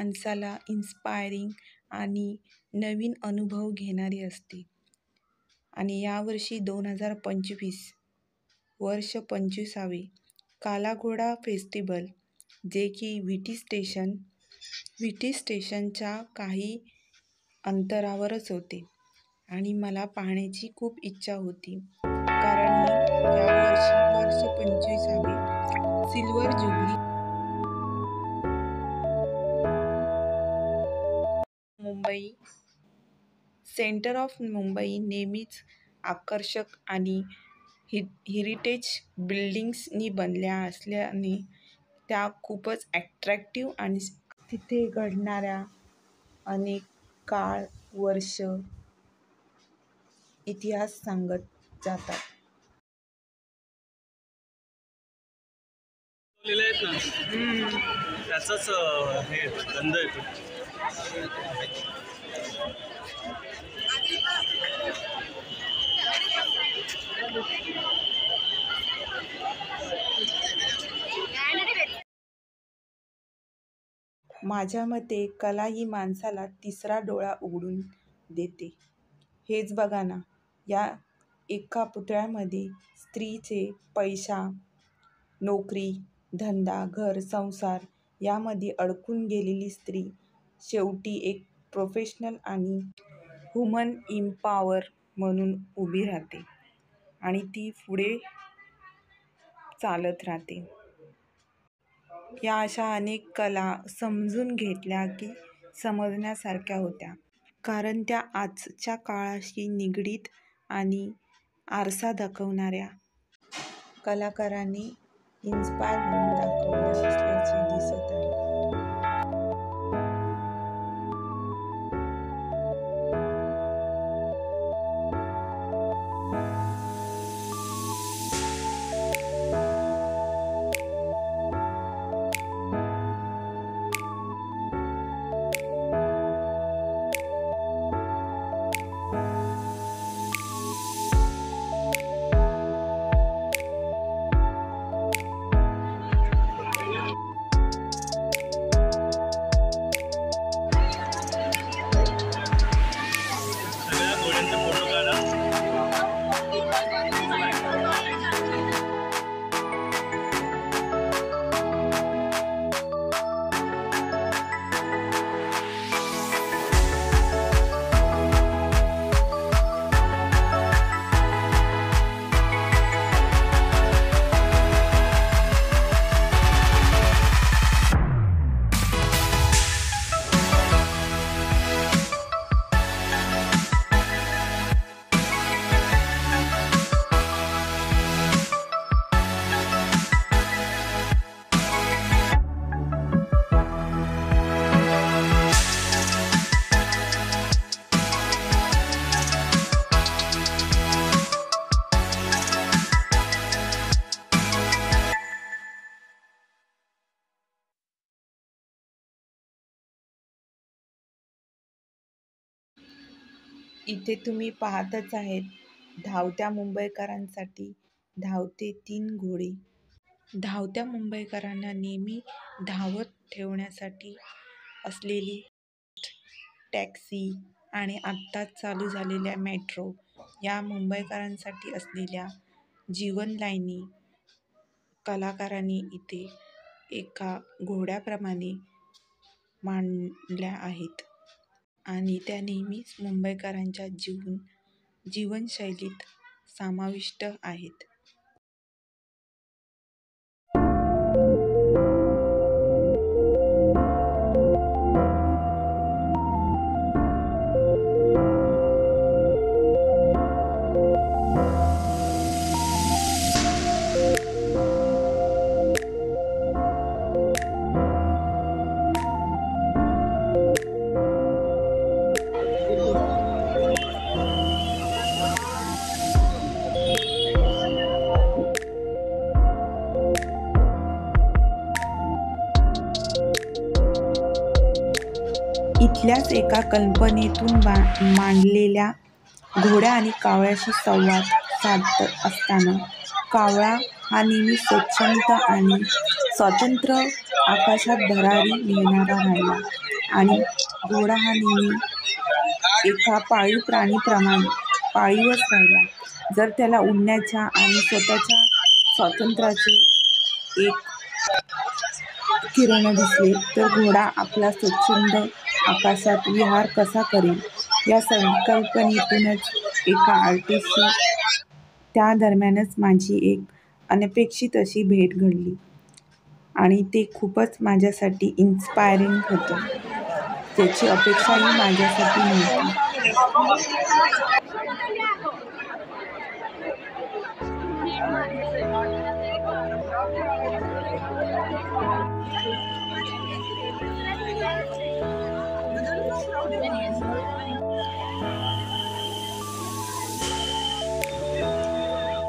माणसाला इन्स्पायरिंग आणि नवीन अनुभव घेणारी असते. आणि यावर्षी 2025 वर्ष 25वे कालाघोडा फेस्टिवल, जे की व्हीटी स्टेशनच्या काही अंतरावरच होते आणि मला पाहण्याची खूप इच्छा होती, कारण मी यावर्षी वर्ष 25वे silver jubilee Mumbai centre of Mumbai नेहमीच आकर्षक आणि हेरिटेज बिल्डिंग्सनी बनल्या असल्याने त्या खूपच ॲट्रॅक्टिव्ह आणि तिथे घडणाऱ्या अनेक काळ वर्ष इतिहास सांगत जातात. त्याचाच हे गंध येतो. माझ्या मते कला ही माणसाला तिसरा डोळा उघडून देते. हेच बघा ना, या एका पुतळ्यामध्ये स्त्रीचे पैसा, नोकरी, धंदा, घर, संसार यामध्ये अडकून गेलेली स्त्री शेवटी एक प्रोफेशनल आणि ह्युमन इम्पॉवर म्हणून उभी राहते आणि ती पुढे चालत राहते. या अशा अनेक कला समजून घेतल्या की समजण्यासारख्या होत्या, कारण त्या आजच्या काळाशी निगडीत आणि आरसा दाखवणाऱ्या कलाकारांनी इन्स्पायर होऊन दाखवल्या असल्याचे दिसत आहे. इथे तुम्ही पाहतच आहेत, धावत्या मुंबईकरांसाठी धावते 3 घोडे. धावत्या मुंबईकरांना नेहमी धावत ठेवण्यासाठी असलेली टॅक्सी आणि आत्ताच चालू झालेल्या मेट्रो या मुंबईकरांसाठी असलेल्या जीवनलाईनी कलाकारांनी इथे एका घोड्याप्रमाणे मांडल्या आहेत आणि त्या नेहमीच मुंबईकरांच्या जीवनशैलीत समाविष्ट आहेत. इथल्याच एका कल्पनेतून मांडलेल्या घोड्या आणि कावळ्याशी संवाद साधत असताना कावळा हा नेहमी स्वच्छंद आणि स्वतंत्र आकाशात भरारी घेणारा राहिला. आणि घोडा हा नेहमी एका पाळीव प्राणीप्रमाणे पाळीवच राहिला. जर त्याला उडण्याच्या आणि स्वतःच्या स्वातंत्र्याचे एक किरण दिसले तर घोडा आपला स्वच्छंद आकाशात विहार कसा करेल, या संकल्पनेतूनच एका आर्टिस्टशी त्या दरम्यानच माझी एक अनपेक्षित अशी भेट घडली आणि ते खूपच माझ्यासाठी इन्स्पायरिंग होतं, ज्याची अपेक्षाही माझ्यासाठी नव्हती.